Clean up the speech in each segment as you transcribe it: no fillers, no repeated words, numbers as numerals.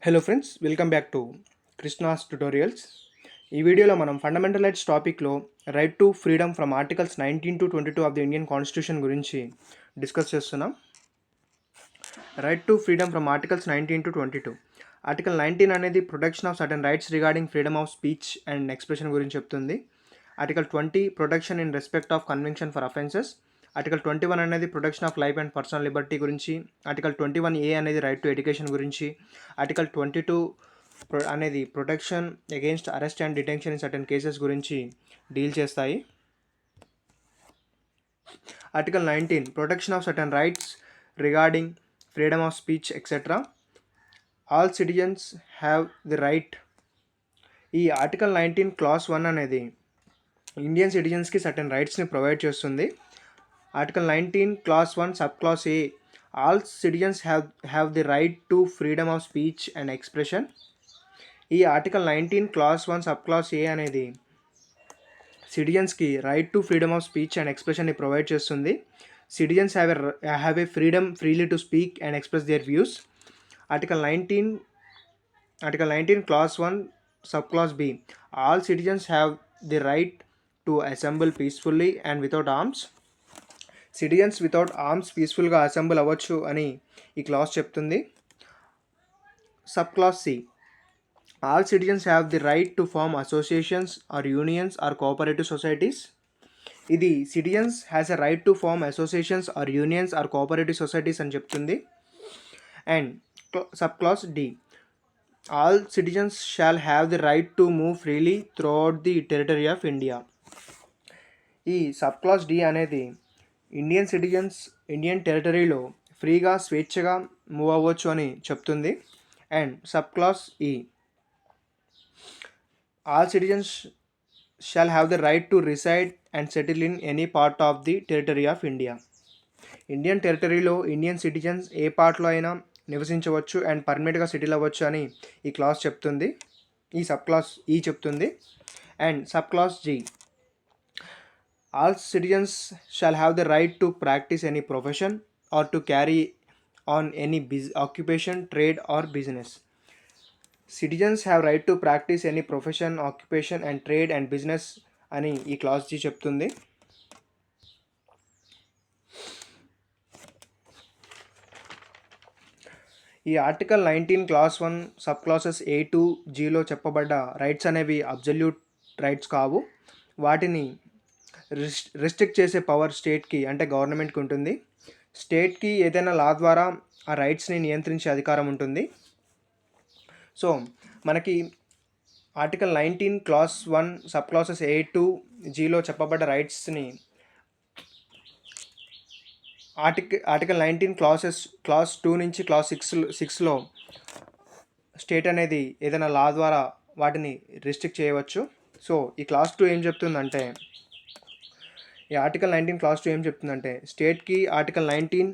Hello friends, welcome back to Krishna's tutorials. ఈ వీడియోలో మనం ఫండమెంటల్ రైట్స్ టాపిక్లో right to freedom from articles 19 to 22 of the Indian constitution గురించి discuss చేస్తున్నాం. Right to freedom from articles 19 to 22. Article 19 అనేది protection of certain rights regarding freedom of speech and expression గురించి చెప్తుంది. Article 20 protection in respect of convention for offences. Article 21 అనేది protection of life and personal Liberty గురించి. Article 21A అనేది right to education గురించి. Article 22 అనేది protection against arrest and detention in certain cases గురించి deal చేస్తాయి. Article 19 protection of certain rights regarding freedom of speech etcetera. All citizens have the right. ఈ article 19 clause 1 అనేది Indian సిటిజన్స్కి certain రైట్స్ని provide చేస్తుంది. Article 19 clause 1 sub clause A, all citizens have the right to freedom of speech and expression. ఈ article 19 clause 1 sub clause A అనేది సిటిజన్స్కి right to freedom of speech and ఎక్స్ప్రెషన్ని provide చేస్తుంది. Citizens have a freedom freely to speak and express their views. Article 19 clause 1 sub clause B, all citizens have the right to assemble peacefully and without arms. Citizens without arms పీస్ఫుల్గా assemble అవ్వచ్చు అని ఈ clause చెప్తుంది. Sub clause C, all citizens have the right to form associations or unions or cooperative societies. ఇది citizens has a right to form associations or unions or cooperative societies అని చెప్తుంది. And sub clause D, all citizens shall have the right to move freely throughout the territory of India. ఈ sub clause D అనేది Indian citizens Indian టెరిటరీలో ఫ్రీగా స్వేచ్ఛగా move అవ్వచ్చు అని చెప్తుంది. And sub clause E, all citizens shall have the right to reside and settle in any part of the territory of India. Indian టెరిటరీలో Indian citizens ఏ పార్ట్లో అయినా నివసించవచ్చు and పర్మనెంట్గా సెటిల్ అవ్వచ్చు అని ఈ క్లాస్ చెప్తుంది. ఈ సబ్ క్లాస్ ఈ చెప్తుంది. And sub clause G, all citizens shall have the right to practice any profession or to carry on any occupation, trade or business. Citizens have right to practice any profession, occupation and trade and business అని ఈ class G చెప్తుంది. ఈ article 19 clause 1 sub clauses A to జీలో చెప్పబడ్డ rights అనేవి absolute rights కావు. వాటిని restrict చేసే పవర్ స్టేట్కి అంటే గవర్నమెంట్కి ఉంటుంది. స్టేట్కి ఏదైనా లా ద్వారా ఆ రైట్స్ని నియంత్రించే అధికారం ఉంటుంది. సో మనకి article 19 clause 1 sub clauses A to జీలో చెప్పబడ్డ రైట్స్ని ఆర్టికల్ 19 క్లాస్ 2 నుంచి క్లాస్ 6లో స్టేట్ అనేది ఏదైనా లా ద్వారా వాటిని రెస్ట్రిక్ట్ చేయవచ్చు. సో ఈ క్లాస్ 2 ఏం చెప్తుందంటే, ఈ ఆర్టికల్ 19 క్లాస్ 2 ఏం చెప్తుందంటే, స్టేట్కి ఆర్టికల్ 19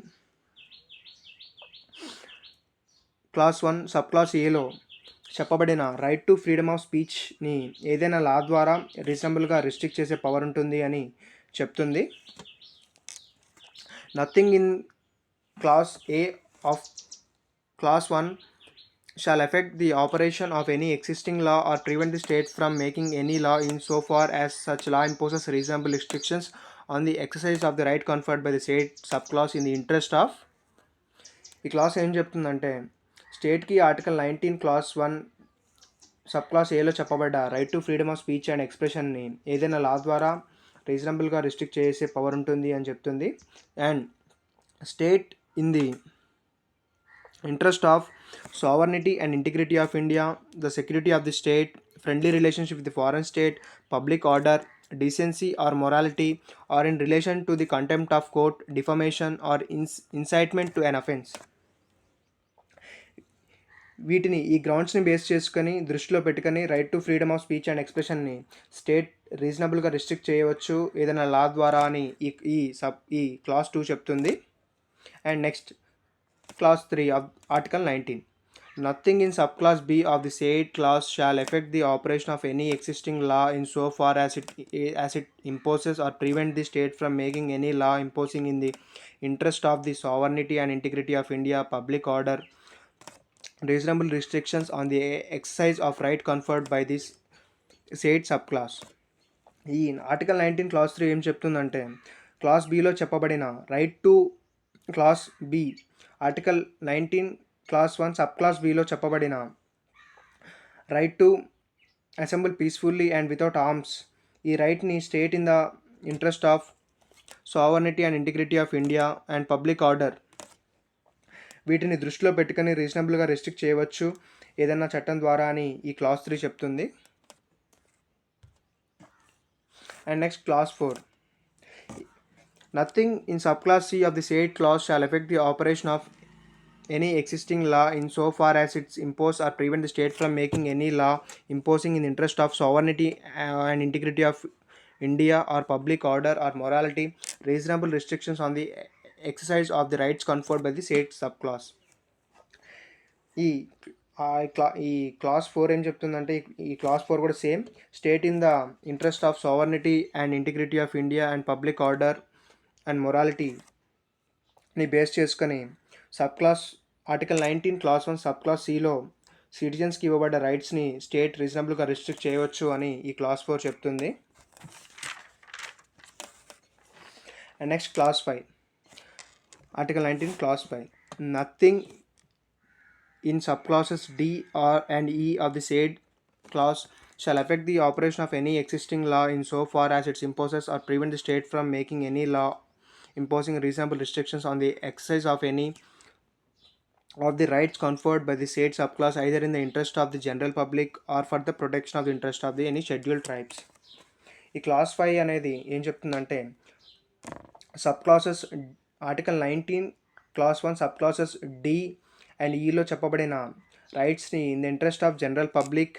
క్లాస్ 1 సబ్ క్లాస్ ఏలో చెప్పబడిన రైట్ టు ఫ్రీడమ్ ఆఫ్ స్పీచ్ని ఏదైనా లా ద్వారా రీజనబుల్గా రెస్ట్రిక్ట్ చేసే పవర్ ఉంటుంది అని చెప్తుంది. Nothing in class A of class 1 shall affect the operation of any existing law or prevent the state from making any law in so far as such law imposes reasonable restrictions on the exercise of the right conferred by the state subclause in the interest of. ఈ class ఏం చెప్తుందంటే, స్టేట్కి article 19 clause 1 sub clause ఏలో చెప్పబడ్డ right to freedom of speech and ఎక్స్ప్రెషన్ని ఏదైనా law ద్వారా రీజనబుల్గా రిస్ట్రిక్ట్ చేసే పవర్ ఉంటుంది అని చెప్తుంది. And state in the interest of sovereignty and integrity of India, the security of the state, friendly relationship with the foreign state, public order, decency or morality, or in relation to the contempt of court, defamation or incitement to an offense. వీటిని ఈ గ్రౌండ్స్ని base చేసుకొని దృష్టిలో పెట్టుకొని right to freedom of speech and ఎక్స్ప్రెషన్ని state రీజనబుల్గా restrict చేయవచ్చు ఏదైనా law ద్వారా అని ఈ క్లాస్ 2 చెప్తుంది. And next clause 3 of article 19, nothing in subclass B of the said clause shall affect the operation of any existing law in so far as it imposes or prevent the state from making any law imposing in the interest of the sovereignty and integrity of India, public order, reasonable restrictions on the exercise of right conferred by this said subclass. ఈ article 19 clause 3 ఏం చెప్తుందంటే clause బిలో చెప్పబడిన right to clause B, article 19 clause 1 sub clause బిలో చెప్పబడిన right to assemble peacefully and without arms, ఈ రైట్ని state in the interest of sovereignty and integrity of India and public order, వీటిని దృష్టిలో పెట్టుకొని రీజనబుల్గా రెస్ట్రిక్ట్ చేయవచ్చు ఏదైనా చట్టం ద్వారా అని ఈ క్లాస్ 3 చెప్తుంది. And next clause 4, nothing in sub clause C of the said clause shall affect the operation of any existing law in so far as it impose or prevent the state from making any law imposing in the interest of sovereignty and integrity of India or public order or morality, reasonable restrictions on the exercise of the rights conferred by the said subclause. ఈ clause 4 ఏం చెప్తుందంటే ఈ clause 4 కూడా same, state in the interest of sovereignty and integrity of India and public order and మొరాలిటీని base చేసుకొని sub clause article 19 clause 1 sub clause సిలో సిటిజన్స్కి ఇవ్వబడ్డ రైట్స్ని స్టేట్ రీజనబుల్గా రిస్ట్రిక్ట్ చేయవచ్చు అని ఈ క్లాస్ 4 చెప్తుంది. And next class 5, article 19 class 5, nothing in subclauses D or and E of the said clause shall affect the operation of any existing law in so far as it imposes or prevent the state from making any law imposing reasonable restrictions on the exercise of any of the rights conferred by the said subclause either in the interest of the general public or for the protection of the interest of the any scheduled tribes. ఈ clause 5 అనేది ఏం చెప్తుందంటే sub clauses article 19 clause 1 sub clauses D and ఈలో చెప్పబడిన రైట్స్ని in the interest of general public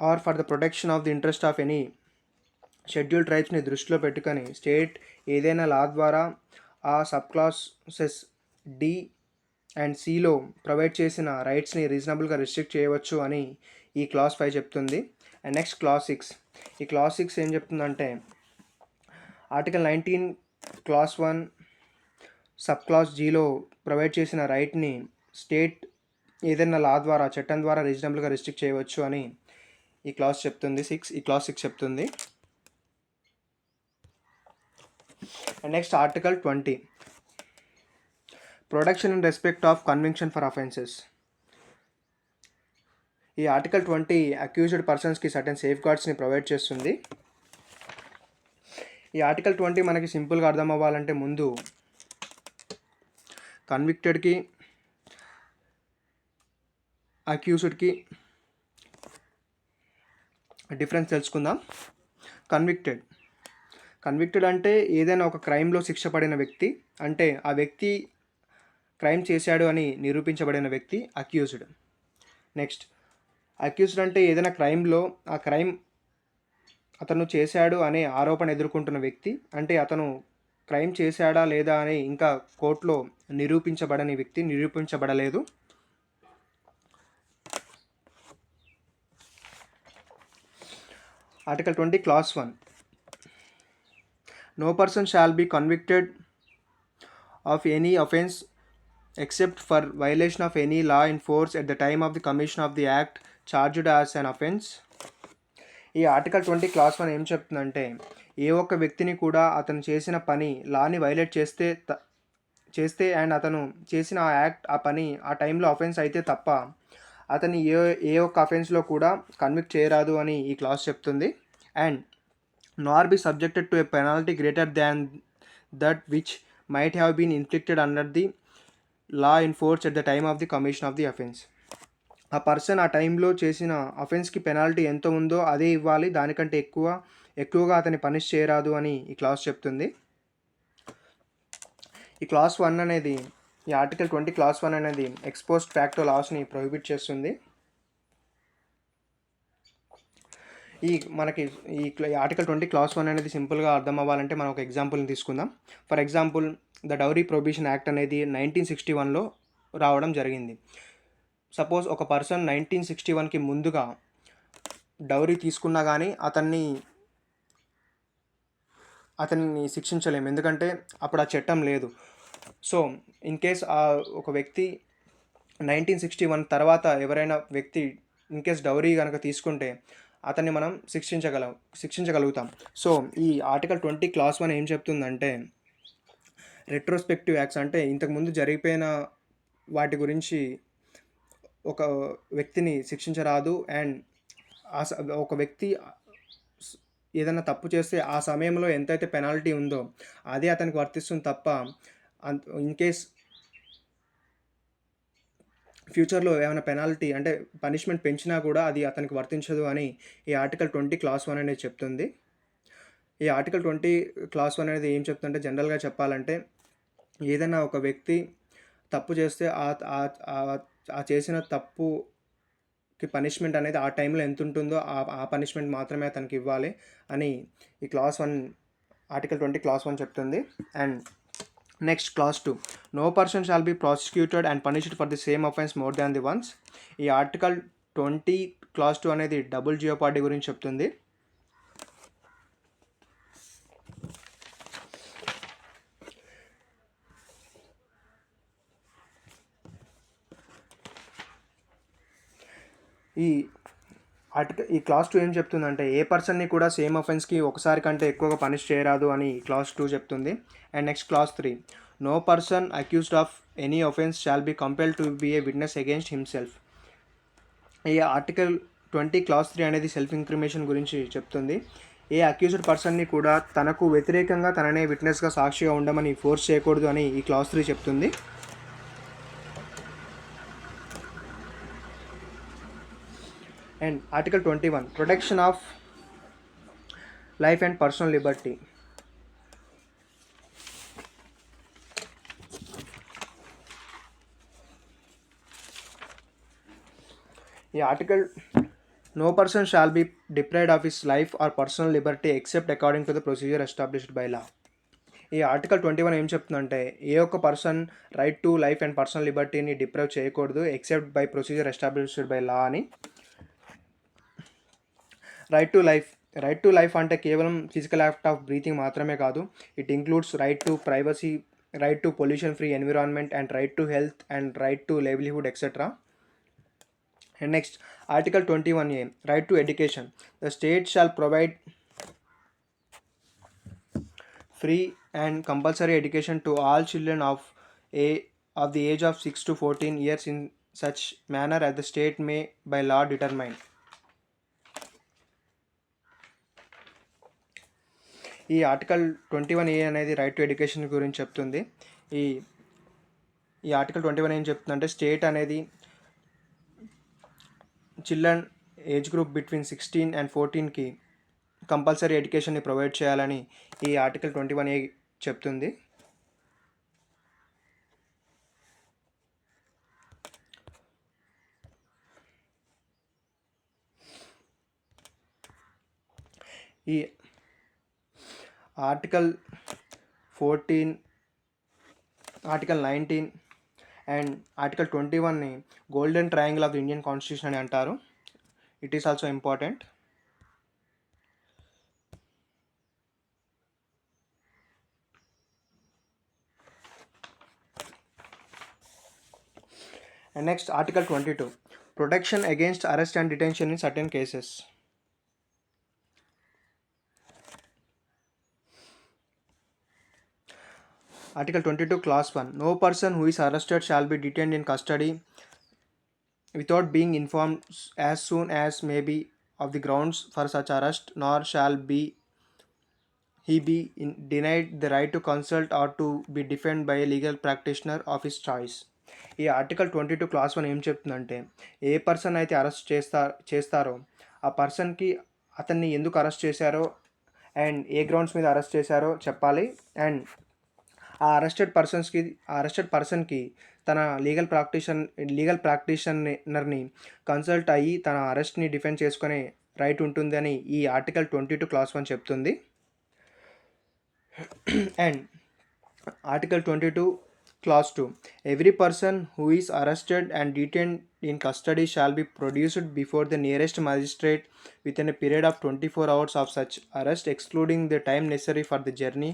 or for the protection of the interest of any scheduled ట్రైబ్స్ని దృష్టిలో పెట్టుకొని స్టేట్ ఏదైనా లా ద్వారా ఆ సబ్ క్లాసెస్ డి అండ్ సిలో ప్రొవైడ్ చేసిన రైట్స్ని రీజనబుల్గా రిస్ట్రిక్ట్ చేయవచ్చు అని ఈ క్లాస్ 5 చెప్తుంది. అండ్ నెక్స్ట్ క్లాస్ 6, ఈ క్లాస్ 6 ఏం చెప్తుందంటే ఆర్టికల్ 19 క్లాస్ 1 సబ్ క్లాస్ జీలో ప్రొవైడ్ చేసిన రైట్ని స్టేట్ ఏదైనా లా ద్వారా చట్టం ద్వారా రీజనబుల్గా రిస్ట్రిక్ట్ చేయవచ్చు అని ఈ క్లాస్ చెప్తుంది. ఈ క్లాస్ 6 చెప్తుంది. And next article 20, protection in respect of conviction for offences. ఈ ఆర్టికల్ 20 అక్యూజ్డ్ పర్సన్స్కి సర్టెన్ సేఫ్ గార్డ్స్ని ప్రొవైడ్ చేస్తుంది. ఈ ఆర్టికల్ 20 మనకి సింపుల్గా అర్థం అవ్వాలంటే ముందు కన్విక్టెడ్కి అక్యూజ్డ్కి డిఫరెన్స్ తెలుసుకుందాం. కన్విక్టెడ్ అంటే ఏదైనా ఒక క్రైమ్లో శిక్ష పడిన వ్యక్తి, అంటే ఆ వ్యక్తి క్రైమ్ చేశాడు అని నిరూపించబడిన వ్యక్తి అక్యూజ్డ్. నెక్స్ట్ అక్యూజ్డ్ అంటే ఏదైనా క్రైమ్లో ఆ క్రైమ్ అతను చేశాడు అనే ఆరోపణ ఎదుర్కొంటున్న వ్యక్తి, అంటే అతను క్రైమ్ చేశాడా లేదా అని ఇంకా కోర్టులో నిరూపించబడని వ్యక్తి, నిరూపించబడలేదు. Article 20 clause 1, no person shall be convicted of any offence except for violation of any law in force at the time of the commission of the act charged as an offence. ఈ article 20 clause 1 ఏం చెప్తుందంటే ఏ ఒక్క వ్యక్తిని కూడా అతను చేసిన పని లాని వైలేట్ చేస్తే అండ్ అతను చేసిన ఆ యాక్ట్ ఆ పని ఆ టైంలో అఫెన్స్ అయితే తప్ప అతని ఏ ఒక్క అఫెన్స్లో కూడా కన్విక్ట్ చేయరాదు అని ఈ క్లాస్ చెప్తుంది. And nor be subjected to a penalty greater than that which might have been inflicted under the law in force at the time of the commission of the offence. ఆ person ఆ టైంలో చేసిన అఫెన్స్కి penalty ఎంత ఉందో అదే ఇవ్వాలి, దానికంటే ఎక్కువగా అతన్ని పనిష్ చేయరాదు అని ఈ క్లాస్ చెప్తుంది. ఈ క్లాస్ 1 అనేది ఈ ఆర్టికల్ 20 క్లాస్ 1 అనేది ఎక్స్పోస్ట్ ఫ్యాక్టో లాస్ని ప్రొహిబిట్ చేస్తుంది. మనకి ఈ ఆర్టికల్ 20 క్లాస్ 1 అనేది సింపుల్గా అర్థం అవ్వాలంటే మనం ఒక ఎగ్జాంపుల్ని తీసుకుందాం. For example the dowry prohibition act అనేది 1961లో రావడం జరిగింది. సపోజ్ ఒక పర్సన్ 1961కి ముందుగా డౌరీ తీసుకున్నా కానీ అతన్ని శిక్షించలేము, ఎందుకంటే అప్పుడు ఆ చట్టం లేదు. సో ఇన్ కేస్ ఒక వ్యక్తి 1961 తర్వాత ఎవరైనా వ్యక్తి ఇన్ కేస్ డౌరీ కనుక తీసుకుంటే అతన్ని మనం శిక్షించగలుగుతాం. సో ఈ ఆర్టికల్ 20 క్లాస్ 1 ఏం చెప్తుందంటే, రెట్రోస్పెక్టివ్ యాక్ట్స్ అంటే ఇంతకుముందు జరిగిపోయిన వాటి గురించి ఒక వ్యక్తిని శిక్షించరాదు. అండ్ ఒక వ్యక్తి ఏదైనా తప్పు చేస్తే ఆ సమయంలో ఎంతైతే పెనాల్టీ ఉందో అదే అతనికి వర్తిస్తుంది తప్ప ఇన్ కేస్ ఫ్యూచర్లో ఏమైనా పెనాల్టీ అంటే పనిష్మెంట్ పెంచినా కూడా అది అతనికి వర్తించదు అని ఈ ఆర్టికల్ 20 క్లాస్ 1 అనేది చెప్తుంది. ఈ ఆర్టికల్ 20 క్లాస్ 1 అనేది ఏం చెప్తుందంటే, జనరల్గా చెప్పాలంటే ఏదైనా ఒక వ్యక్తి తప్పు చేస్తే ఆ చేసిన తప్పుకి పనిష్మెంట్ అనేది ఆ టైంలో ఎంత ఉంటుందో ఆ పనిష్మెంట్ మాత్రమే అతనికి ఇవ్వాలి అని ఈ క్లాస్ 1 ఆర్టికల్ 20 క్లాస్ 1 చెప్తుంది. And next clause 2, no person shall be prosecuted and punished for the same offence more than ది వన్స్. ఈ ఆర్టికల్ 20 క్లాస్ 2 అనేది డబుల్ జియోపార్డీ గురించి చెప్తుంది. ఈ క్లాస్ 2 ఏం చెప్తుందంటే, ఏ పర్సన్ని కూడా సేమ్ అఫెన్స్కి ఒకసారి కంటే ఎక్కువగా పనిష్ చేయరాదు అని క్లాస్ 2 చెప్తుంది. And next clause 3, no person accused of any offence shall be compelled to be a witness against himself. ఈ ఆర్టికల్ 20 క్లాస్ 3 అనేది సెల్ఫ్ ఇంక్రిమేషన్ గురించి చెప్తుంది. ఏ అక్యూజ్డ్ పర్సన్ని కూడా తనకు వ్యతిరేకంగా తననే విట్నెస్గా సాక్షిగా ఉండమని ఫోర్స్ చేయకూడదు అని ఈ క్లాస్ 3 చెప్తుంది. And article 21, protection of life and personal liberty. ఈ article, no person shall be deprived of his life or personal liberty except according to the procedure established by law. ఈ ఆర్టికల్ 21 ఏం చెప్తుందంటే, ఏ ఒక్క person right to life and personal లిబర్టీని deprive చేయకూడదు except by procedure established by law అని. Right to life అంటే కేవలం ఫిజికల్ యాక్ట్ ఆఫ్ బ్రీతింగ్ మాత్రమే కాదు. It includes right to privacy, right to pollution free environment and right to health and right to livelihood etcetera. And next article 21A, right to education. The state shall provide free and compulsory education to all children of the age of 6 to 14 years in such manner as the state may by law determine. ఈ article 21A అనేది right to education గురించి చెప్తుంది. ఈ article 21 ఏం చెప్తుందంటే, state అనేది children age group between 16 and 14కి compulsory ఎడ్యుకేషన్ని ప్రొవైడ్ చేయాలని ఈ ఆర్టికల్ 21A చెప్తుంది. ఈ ఆర్టికల్ 14, ఆర్టికల్ 19 అండ్ ఆర్టికల్ 21ని golden triangle of the Indian constitution అని అంటారు. It is also important. And next article 22, protection against arrest and detention in certain cases. Article 22 Class 1, no person who is arrested shall be detained in custody without being informed as soon as may be of the grounds for such arrest, nor shall he be denied the right to consult or to be defended by a legal practitioner of his choice. ఈ article 22 class 1 ఏం చెప్తుందంటే, ఏ person అయితే arrest చేస్తారో ఆ పర్సన్కి అతన్ని ఎందుకు arrest చేశారో అండ్ ఏ గ్రౌండ్స్ మీద అరెస్ట్ చేశారో చెప్పాలి. అండ్ ఆ అరెస్టెడ్ పర్సన్కి తన లీగల్ ప్రాక్టీషనర్ని కన్సల్ట్ అయ్యి తన అరెస్ట్ని డిఫెండ్ చేసుకునే రైట్ ఉంటుంది అని ఈ ఆర్టికల్ 22 క్లాస్ 1 చెప్తుంది. And article 22 class 2, every person who is arrested and detained in custody shall be produced before the nearest magistrate within a period of 24 hours of such arrest, excluding the time necessary for the journey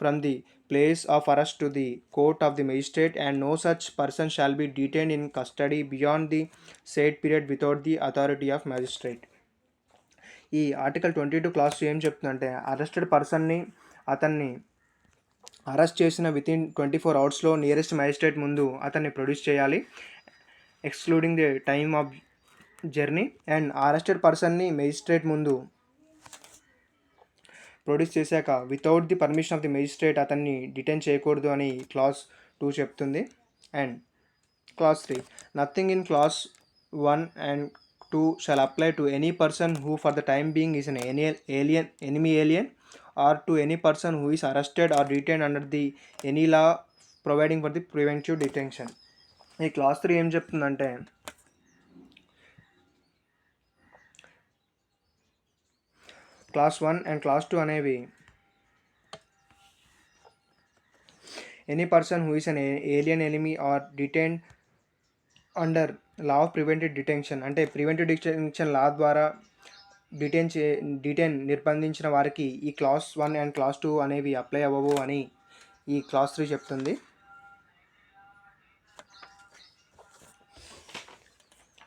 from the place of arrest to the court of the magistrate, and no such person shall be detained in custody beyond the said period without the authority of magistrate. ఈ article 22 class ఏం చెప్తుందంటే arrested పర్సన్ని అతన్ని arrest చేసిన within 24 అవర్స్లో nearest magistrate ముందు అతన్ని produce చేయాలి, excluding the time of journey. And arrested పర్సన్ని మెజిస్ట్రేట్ ముందు ప్రొడ్యూస్ చేశాక without the permission of the magistrate అతన్ని డిటైన్ చేయకూడదు అని క్లాస్ 2 చెప్తుంది. And class 3, nothing in class 1 and 2 shall apply to any person who for the time being is an enemy alien or to any person who is arrested or detained under the any law providing for the preventive detention. ఈ clause 3 ఏం చెప్తుందంటే clause 1 and clause 2 అనేవి any person who is an alien enemy or detained under law of preventive detention, అంటే preventive detention law ద్వారా detain నిర్బంధించిన వారికి ఈ class 1 and clause 2 అనేవి apply అవ్వవు అని ఈ క్లాస్ 3 చెప్తుంది.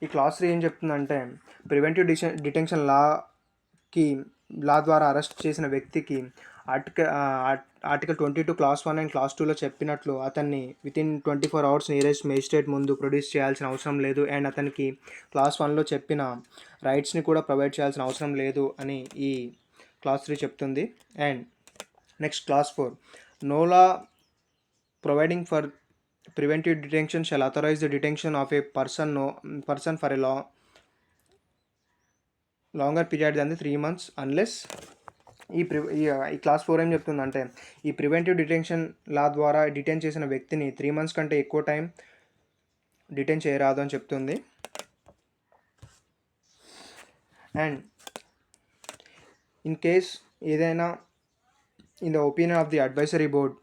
ఈ క్లాస్ 3 ఏం చెప్తుందంటే ప్రివెంటివ్ డిటెన్షన్ లా ద్వారా అరెస్ట్ చేసిన వ్యక్తికి ఆర్టికల్ 22 క్లాస్ 1 అండ్ క్లాస్ 2లో చెప్పినట్లు అతన్ని వితిన్ 24 అవర్స్ నియరెస్ట్ మేజిస్ట్రేట్ ముందు ప్రొడ్యూస్ చేయాల్సిన అవసరం లేదు. అండ్ అతనికి క్లాస్ 1లో చెప్పిన రైట్స్ని కూడా ప్రొవైడ్ చేయాల్సిన అవసరం లేదు అని ఈ క్లాస్ 3 చెప్తుంది. And next clause 4, no law providing for preventive detention shall authorize the detention of a person for a longer period than the 3 months unless ఈ క్లాస్ 4 ఏం చెప్తుందంటే ఈ ప్రివెంటివ్ డిటెన్షన్ లా ద్వారా డిటైన్ చేసిన వ్యక్తిని 3 months కంటే ఎక్కువ టైం డిటైన్ చేయరాదు అని చెప్తుంది. అండ్ ఇన్ కేస్ ఏదైనా in the opinion of the advisory board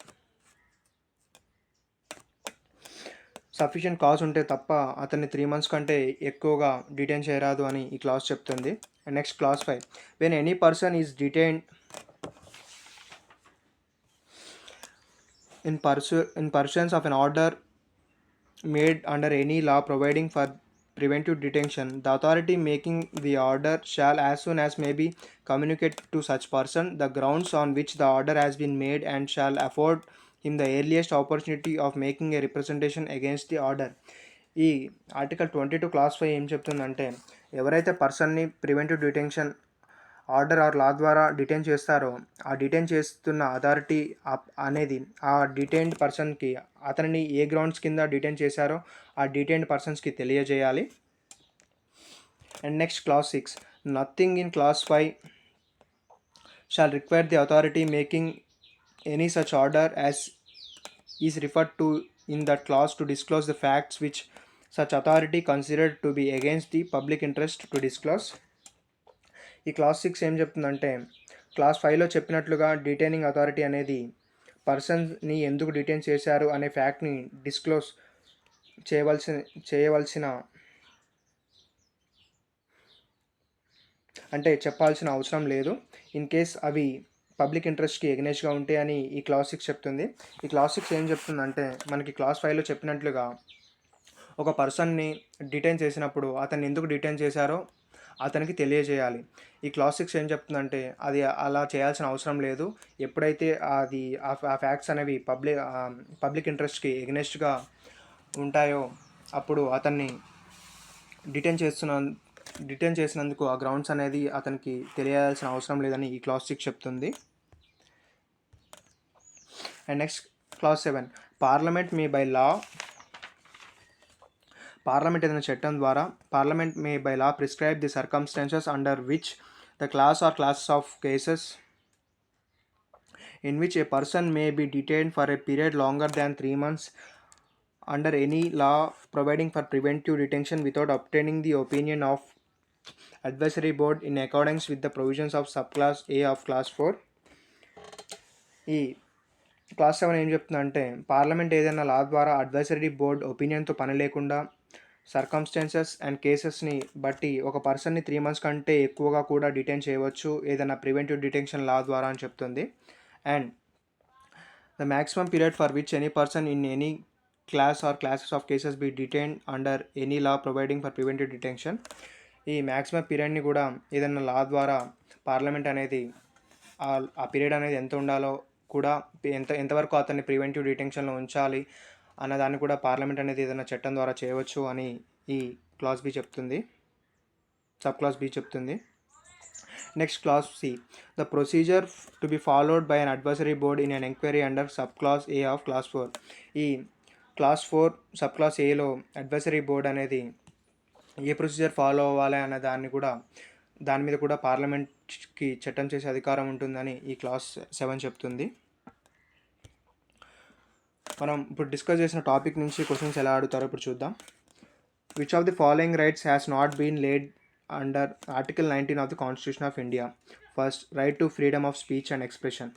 sufficient cause ఉంటే తప్ప అతన్ని 3 months కంటే ఎక్కువగా డిటైన్ చేయరాదు అని ఈ క్లాస్ చెప్తుంది. And next class 5, when any person is detained in pursuance of an order made under any law providing for preventive detention, the authority making the order shall as soon as may be communicate to such person the grounds on which the order has been made and shall afford him the earliest opportunity of making a representation against the order. ఈ article 22 class 5 ఏం చెప్తుందంటే ఎవరైతే పర్సన్ని preventive detention order or లా ద్వారా detain చేస్తారో ఆ detain చేస్తున్న authority అనేది ఆ డిటైన్డ్ పర్సన్కి అతనిని ఏ గ్రౌండ్స్ కింద డిటైన్ చేశారో ఆ డిటైన్డ్ పర్సన్స్కి తెలియజేయాలి. And next clause 6, nothing in clause 5 shall require the authority making any such order as is referred to in that clause to disclose the facts which such authority considered to be against the public interest to disclose. ఈ clause 6 ఏం చెప్తుందంటే class 5లో చెప్పినట్లుగా డిటైనింగ్ authority అనేది పర్సన్ని ఎందుకు detain చేశారు అనే ఫ్యాక్ట్ని disclose చేయవలసిన అంటే చెప్పాల్సిన అవసరం లేదు ఇన్ కేస్ అవి పబ్లిక్ ఇంట్రెస్ట్కి ఎగ్నెస్ట్గా ఉంటే అని ఈ క్లాస్ 6 చెప్తుంది. ఈ క్లాస్ 6 ఏం చెప్తుందంటే మనకి క్లాస్ 5లో చెప్పినట్లుగా ఒక పర్సన్ని డిటైన్ చేసినప్పుడు అతన్ని ఎందుకు డిటైన్ చేశారో అతనికి తెలియజేయాలి. ఈ క్లాస్ 6 ఏం చెప్తుందంటే అది అలా చేయాల్సిన అవసరం లేదు. ఎప్పుడైతే అది ఆ ఫ్యాక్ట్స్ అనేవి పబ్లిక్ ఇంట్రెస్ట్కి ఎగ్నెస్ట్గా ఉంటాయో అప్పుడు అతన్ని డిటైన్ చేసినందుకు ఆ గ్రౌండ్స్ అనేది అతనికి తెలియాల్సిన అవసరం లేదని ఈ క్లాస్ 6 చెప్తుంది. అండ్ నెక్స్ట్ క్లాస్ 7, పార్లమెంట్ ఏదైనా చట్టం ద్వారా parliament may by law prescribe the circumstances under which the class or classes of cases in which a person may be detained for a period longer than 3 months under any law providing for preventive detention without obtaining the opinion of advisory board in accordance with the provisions of subclass A of class 4. ఈ class 7 ఏం చెప్తుందంటే parliament ఏదైనా law ద్వారా advisory board ఒపీనియన్తో పని లేకుండా circumstances and కేసెస్ని బట్టి ఒక పర్సన్ని 3 months కంటే ఎక్కువగా కూడా డిటైన్ చేయవచ్చు ఏదైనా ప్రివెంటివ్ డిటెన్షన్ లా ద్వారా అని చెప్తుంది. And The maximum period for which any person in any class or classes of cases be detained under any law providing for preventive detention. ఈ మ్యాక్సిమం పీరియడ్ని కూడా ఏదైనా లా ద్వారా పార్లమెంట్ అనేది ఆ పీరియడ్ అనేది ఎంత ఉండాలో కూడా ఎంతవరకు అతన్ని ప్రివెంటివ్ డిటెన్షన్లో ఉంచాలి అన్న దాన్ని కూడా పార్లమెంట్ అనేది ఏదైనా చట్టం ద్వారా చేయవచ్చు అని ఈ క్లాస్ బి చెప్తుంది, సబ్ క్లాస్ బి చెప్తుంది. Next clause C, the procedure to be followed by an advisory board in an enquiry under sub clause A of clause 4. ఈ క్లాస్ 4 సబ్ క్లాస్ ఏలో అడ్వైజరీ బోర్డ్ అనేది ఏ procedure follow అవ్వాలి అన్న దాని మీద కూడా పార్లమెంట్కి చట్టం చేసే అధికారం ఉంటుందని ఈ క్లాస్ 7 చెప్తుంది. మనం ఇప్పుడు డిస్కస్ చేసిన టాపిక్ నుంచి క్వశ్చన్స్ ఎలా అడుగుతారో ఇప్పుడు చూద్దాం. Which of the following rights has not been laid under Article 19 of the Constitution of India? First, right to freedom of speech and expression,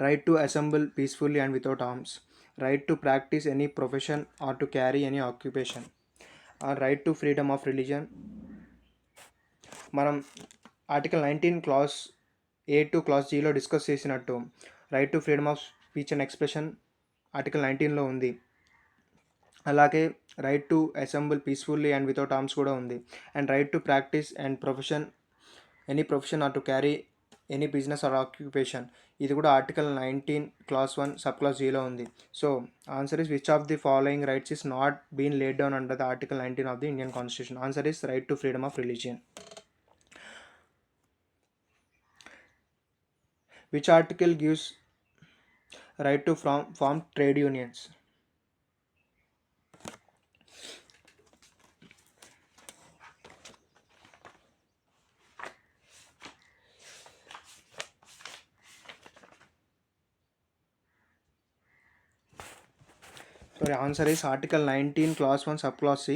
right to assemble peacefully and without arms, right to practice any profession or to carry any occupation, or right to freedom of religion. మనం article 19 clause A to clause జీలో discuss చేసినట్టు right to freedom of speech and expression article 19లో ఉంది. అలాగే right to assemble peacefully and without arms కూడా ఉంది. And right to practise and any profession or to carry any business or occupation, ఇది కూడా article 19 clause 1 sub clause జీలో ఉంది. So answer is which of the following rights is not been laid down under the article 19 of the Indian constitution. Answer is right to freedom of religion. Which article gives right to form trade unions? Sorry, answer is Article 19 Clause 1 Subclause C.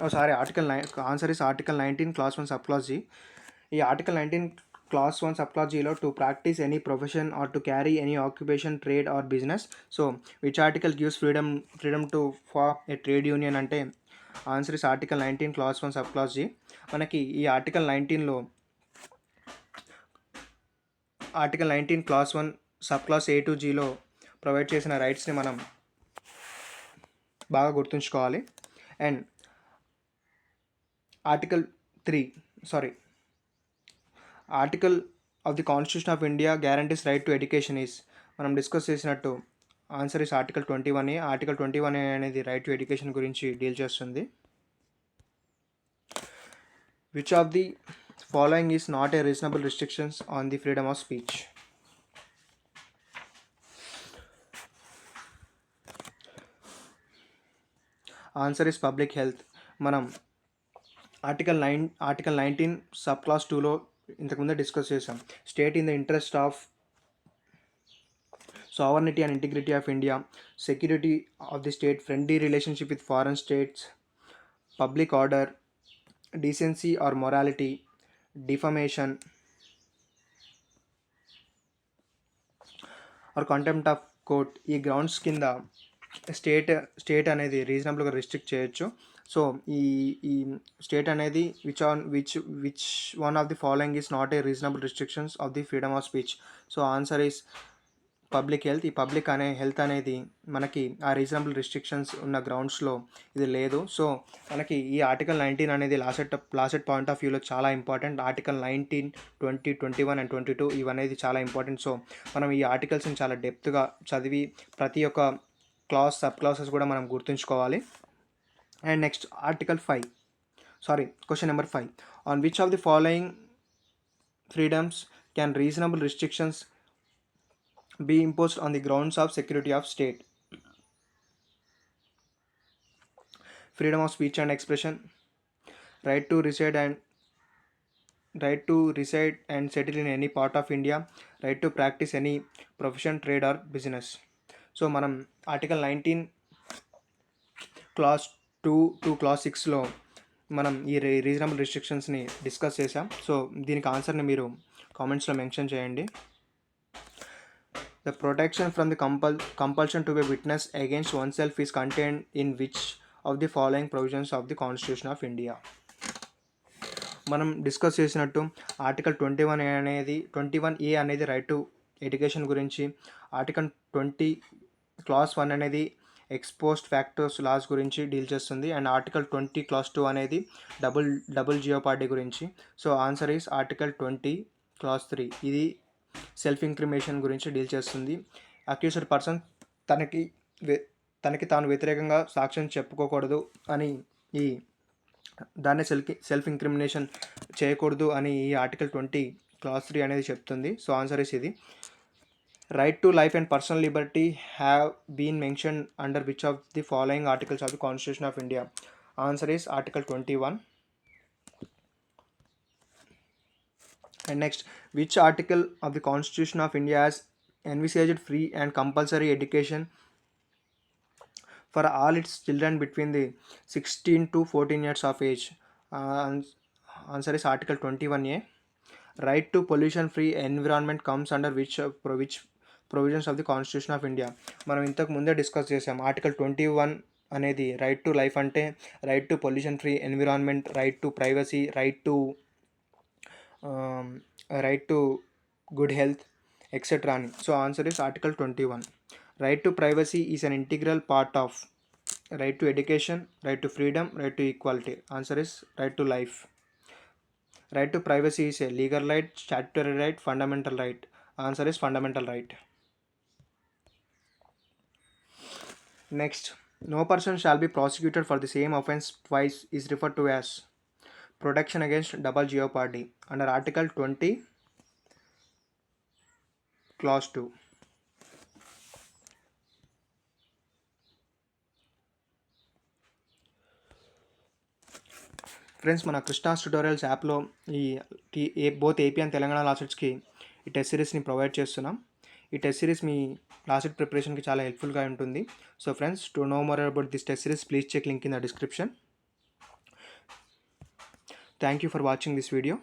Answer is Article 19 Clause 1 Subclause G. ఈ Article 19 Clause 1 Subclause Gలో to practice any profession or to carry any occupation, trade or business. So which article gives freedom to form a trade union అంటే answer is Article 19 Clause 1 Subclause G. మనకి ఈ Article 19లో Article 19 Clause 1 Subclause A to Gలో provide చేసిన రైట్స్ని మనం బాగా గుర్తుంచుకోవాలి. And article of the constitution of India guarantees right to education is, మనం డిస్కస్ చేసినట్టు answer is article 21A. Article 21A అనేది రైట్ టు ఎడ్యుకేషన్ గురించి డీల్ చేస్తుంది. Which of the following is not a reasonable restrictions on the freedom of speech? Answer is public health. మనం article 19 sub class 2లో ఇంతకుముందే discuss చేసాం. State in the interest of sovereignty and integrity of India, security of the state, friendly relationship with foreign states, public order, decency or morality, defamation or contempt of court. ఈ grounds కింద state అనేది రీజనబుల్గా restrict చేయొచ్చు. So ఈ state అనేది which one of the following is not a reasonable restrictions of the freedom of speech? So answer is public health. ఈ public health అనేది మనకి ఆ రీజనబుల్ రిస్ట్రిక్షన్స్ ఉన్న గ్రౌండ్స్లో ఇది లేదు. సో మనకి ఈ ఆర్టికల్ 19 అనేది లాసెట్ పాయింట్ ఆఫ్ వ్యూలో చాలా ఇంపార్టెంట్. ఆర్టికల్ 19, 20, 21 అండ్ 22 ఇవనేది చాలా ఇంపార్టెంట్. సో మనం ఈ ఆర్టికల్స్ని చాలా డెప్త్గా చదివి ప్రతి ఒక్క సబ్ క్లాసెస్ కూడా మనం గుర్తుంచుకోవాలి. And next question number 5. On which of the following freedoms can reasonable restrictions be imposed on the grounds of security of state? Freedom of speech and expression, right to reside and settle in any part of India, right to practice any profession, trade or business. So మనం article 19 clause 2 to class 6లో మనం ఈ reasonable రిస్ట్రిక్షన్స్ని discuss చేసాం. So దీనికి ఆన్సర్ని మీరు కామెంట్స్లో mention చేయండి. The protection from the compulsion to be witness against oneself is contained in which of the following provisions of the Constitution of India? మనం discuss చేసినట్టు ఆర్టికల్ 21A అనేది రైట్ టు ఎడ్యుకేషన్ గురించి, article 20 clause 1 అనేది ex post factors loss గురించి deal చేస్తుంది, and article 20 clause 2 అనేది double jeopardy గురించి. So answer is article 20 clause 3. ఇది సెల్ఫ్ ఇంక్రిమేషన్ గురించి డీల్ చేస్తుంది. అక్యూజ్డ్ పర్సన్ తనకి తాను వ్యతిరేకంగా సాక్ష్యం చెప్పుకోకూడదు అని దాన్ని సెల్ఫ్ ఇంక్రిమినేషన్ చేయకూడదు అని ఈ ఆర్టికల్ 20 క్లాస్ 3 అనేది చెప్తుంది. సో ఆన్సర్ ఇస్ ఇది. Right to life and personal liberty have been mention under which of the following articles of the constitution of India? Answer is article 21. And next, which article of the Constitution of India has envisaged free and compulsory education for all its children between the 16 to 14 years of age? Answer is Article 21A. Right to pollution free environment comes under which provisions of the Constitution of India? మనం ఇంతకు ముందే discuss చేసాం. Article 21 అనేది right to life అంటే right to pollution free environment, right to privacy, right to good health etcetera అని. So answer is article 21. Right to privacy is an integral part of right to education, right to freedom, right to equality. Answer is right to life. Right to privacy is a legal right, statutory right, fundamental right. Answer is fundamental right. Next, no person shall be prosecuted for the same offence twice is referred to as protection against double jeopardy under Article 20 Clause 2. Friends, మన Krishna's tutorials యాప్లో both AP and Telangana లాసెట్స్కి ఈ test సిరీస్ని provide చేస్తున్నాం. ఈ test series మీ LAWCET ప్రిపరేషన్కి చాలా హెల్ప్ఫుల్గా ఉంటుంది. So friends, to know more about this test series, please check link in the description. Thank you for watching this video.